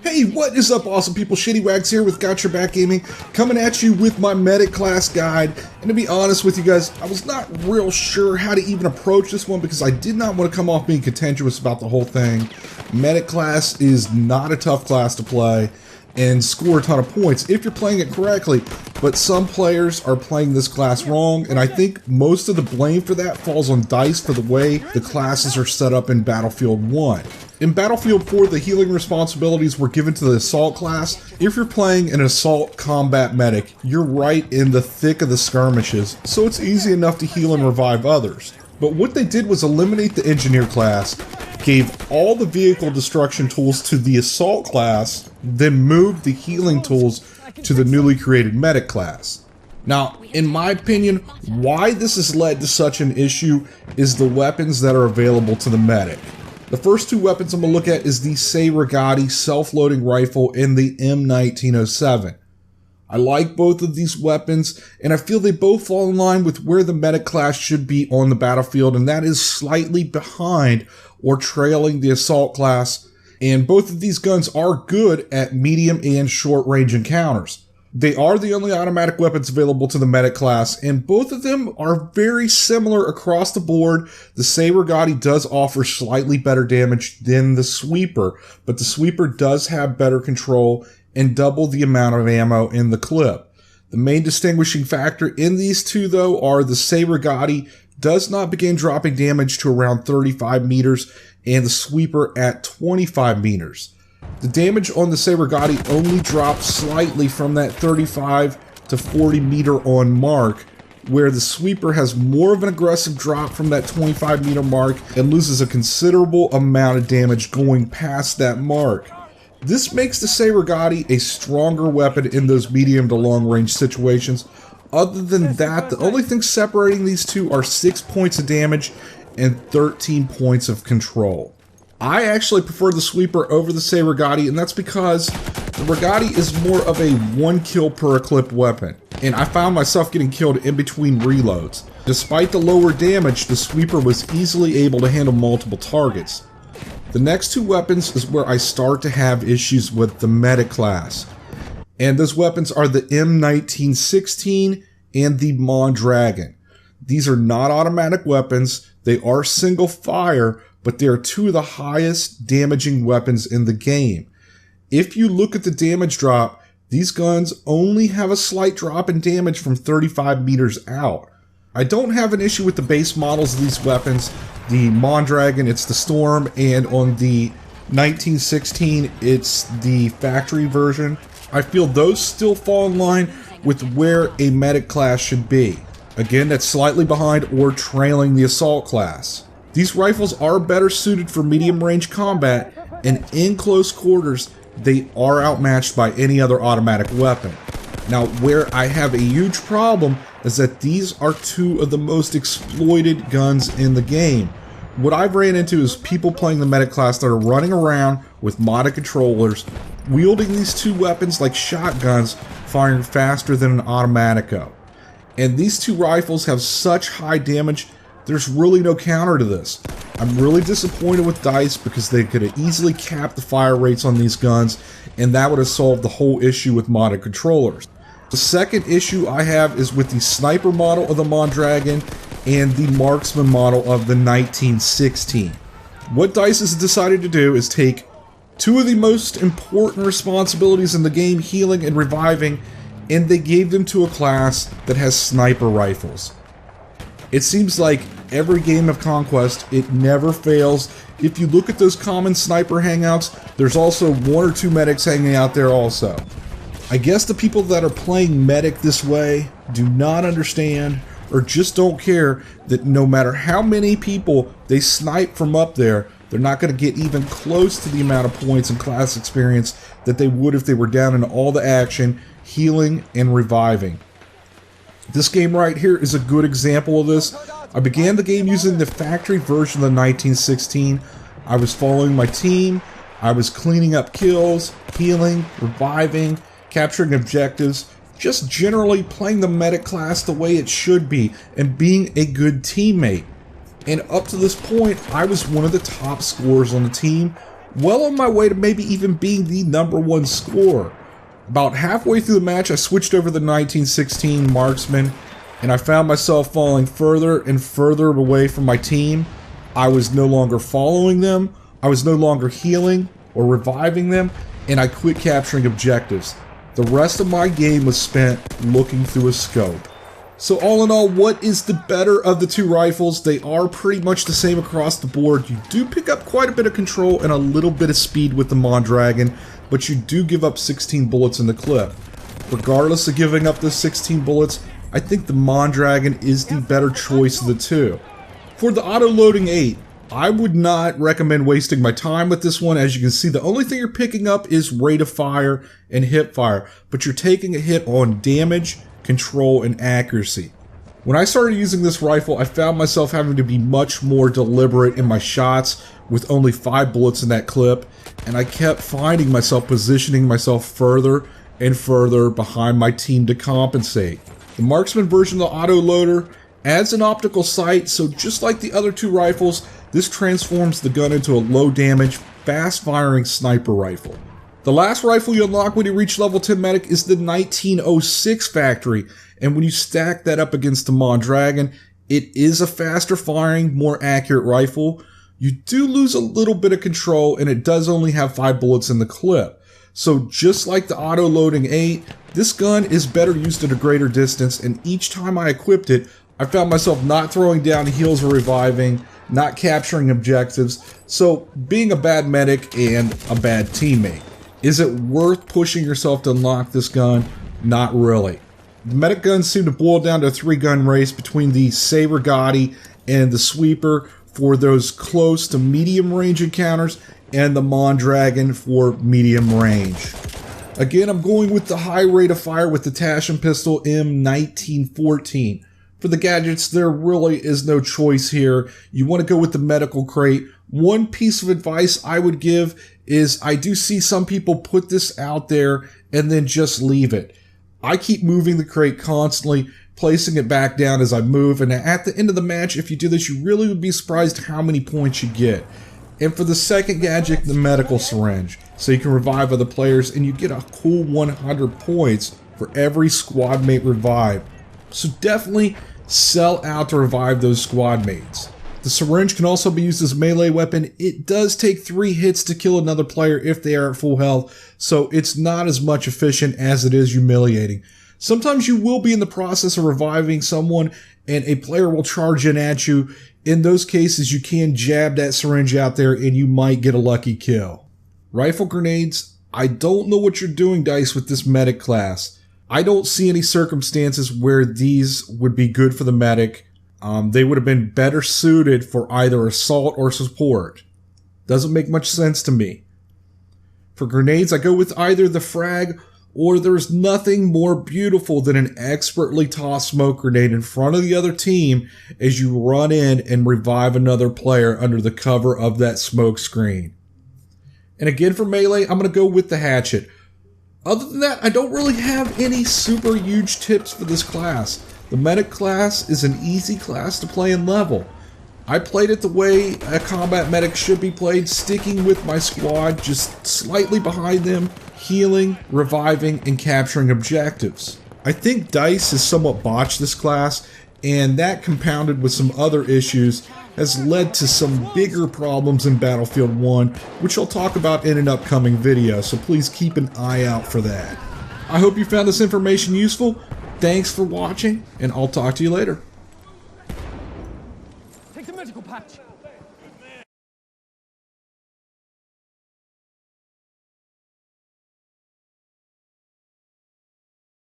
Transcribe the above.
Hey, what is up, awesome people? Shitty Wags here with Got Your Back Gaming, coming at you with my medic class guide. And to be honest with you guys, I was not real sure how to even approach this one because I did not want to come off being contentious about the whole thing. Medic class is not a tough class to play and score a ton of points if you're playing it correctly, but some players are playing this class wrong, and I think most of the blame for that falls on DICE for the way the classes are set up in Battlefield 1. In Battlefield 4, the healing responsibilities were given to the Assault class. If you're playing an Assault combat medic, you're right in the thick of the skirmishes, so it's easy enough to heal and revive others. But what they did was eliminate the Engineer class, gave all the vehicle destruction tools to the Assault class, then moved the healing tools to the newly created Medic class. Now, in my opinion, why this has led to such an issue is the weapons that are available to the Medic. The first two weapons I'm going to look at is the Syringe self-loading rifle and the M1907. I like both of these weapons, and I feel they both fall in line with where the medic class should be on the battlefield, and that is slightly behind or trailing the Assault class, and both of these guns are good at medium and short range encounters. They are the only automatic weapons available to the medic class, and both of them are very similar across the board. The Syringe does offer slightly better damage than the Sweeper, but the Sweeper does have better control and double the amount of ammo in the clip. The main distinguishing factor in these two, though, are the Syringe does not begin dropping damage to around 35 meters and the Sweeper at 25 meters. The damage on the Syringe only drops slightly from that 35 to 40 meter on mark, where the Sweeper has more of an aggressive drop from that 25 meter mark and loses a considerable amount of damage going past that mark. This makes the Syringe a stronger weapon in those medium to long range situations. Other than that, the only thing separating these two are 6 points of damage and 13 points of control. I actually prefer the Sweeper over the Syringe, and that's because the Syringe is more of a 1 kill per equipped weapon, and I found myself getting killed in between reloads. Despite the lower damage, the Sweeper was easily able to handle multiple targets. The next two weapons is where I start to have issues with the medic class. And those weapons are the M1916 and the Mondragon. These are not automatic weapons. They are single fire, but they are two of the highest damaging weapons in the game. If you look at the damage drop, these guns only have a slight drop in damage from 35 meters out. I don't have an issue with the base models of these weapons. The Mondragon, it's the Storm, and on the 1916, it's the factory version. I feel those still fall in line with where a medic class should be. Again, that's slightly behind or trailing the Assault class. These rifles are better suited for medium range combat, and in close quarters, they are outmatched by any other automatic weapon. Now, where I have a huge problem is that these are two of the most exploited guns in the game. What I've ran into is people playing the medic class that are running around with modded controllers, wielding these two weapons like shotguns, firing faster than an automatico. And these two rifles have such high damage, there's really no counter to this. I'm really disappointed with DICE because they could have easily capped the fire rates on these guns, and that would have solved the whole issue with modded controllers. The second issue I have is with the sniper model of the Mondragon and the marksman model of the 1916. What DICE has decided to do is take two of the most important responsibilities in the game, healing and reviving, and they gave them to a class that has sniper rifles. It seems like every game of Conquest, it never fails. If you look at those common sniper hangouts, there's also one or two medics hanging out there also. I guess the people that are playing medic this way do not understand or just don't care that no matter how many people they snipe from up there, they're not going to get even close to the amount of points and class experience that they would if they were down in all the action, healing and reviving. This game right here is a good example of this. I began the game using the factory version of the 1916. I was following my team. I was cleaning up kills, healing, reviving, capturing objectives, just generally playing the medic class the way it should be and being a good teammate. And up to this point, I was one of the top scorers on the team well on my way to maybe even being the #1 scorer. About halfway through the match, I switched over to the 1916 Marksman, and I found myself falling further and further away from my team. I was no longer following them, I was no longer healing or reviving them, and I quit capturing objectives. The rest of my game was spent looking through a scope. So all in all, what is the better of the two rifles? They are pretty much the same across the board. You do pick up quite a bit of control and a little bit of speed with the Mondragon, but you do give up 16 bullets in the clip. Regardless of giving up those 16 bullets, I think the Mondragon is the better choice of the two. For the auto-loading 8, I would not recommend wasting my time with this one. As you can see, the only thing you're picking up is rate of fire and hip fire, but you're taking a hit on damage, control, and accuracy. When I started using this rifle, I found myself having to be much more deliberate in my shots with only 5 bullets in that clip, and I kept finding myself positioning myself further and further behind my team to compensate. The Marksman version of the auto-loader adds an optical sight, so just like the other two rifles, this transforms the gun into a low-damage, fast-firing sniper rifle. The last rifle you unlock when you reach level 10 medic is the 1906 factory, and when you stack that up against the Mondragon, it is a faster firing, more accurate rifle. You do lose a little bit of control, and it does only have 5 bullets in the clip. So just like the auto-loading 8, this gun is better used at a greater distance, and each time I equipped it, I found myself not throwing down heals or reviving, not capturing objectives, so being a bad medic and a bad teammate. Is it worth pushing yourself to unlock this gun? Not really. The medic guns seem to boil down to a 3-gun race between the Saber Gotti and the Sweeper for those close to medium range encounters, and the Mondragon for medium range. Again, I'm going with the high rate of fire with the Tashin pistol M1914. For the gadgets, there really is no choice here. You want to go with the medical crate. One piece of advice I would give is I do see some people put this out there and then just leave it. I keep moving the crate constantly, placing it back down as I move, and at the end of the match, if you do this, you really would be surprised how many points you get. And for the second gadget, the medical syringe, so you can revive other players, and you get a cool 100 points for every squad mate revived. So definitely sell out to revive those squad mates. The syringe can also be used as a melee weapon. It does take 3 hits to kill another player if they are at full health, so it's not as much efficient as it is humiliating. Sometimes you will be in the process of reviving someone and a player will charge in at you. In those cases, you can jab that syringe out there and you might get a lucky kill. Rifle grenades, I don't know what you're doing, Dice, with this medic class. I don't see any circumstances where these would be good for the medic. They would have been better suited for either assault or support. Doesn't make much sense to me. For grenades, I go with either the frag, or there's nothing more beautiful than an expertly tossed smoke grenade in front of the other team as you run in and revive another player under the cover of that smoke screen. And again for melee, I'm going to go with the hatchet. Other than that, I don't really have any super huge tips for this class. The medic class is an easy class to play and level. I played it the way a combat medic should be played, sticking with my squad, just slightly behind them, healing, reviving, and capturing objectives. I think DICE has somewhat botched this class, and that compounded with some other issues has led to some bigger problems in Battlefield 1, which I'll talk about in an upcoming video, so please keep an eye out for that. I hope you found this information useful. Thanks for watching, and I'll talk to you later. Take the medical patch.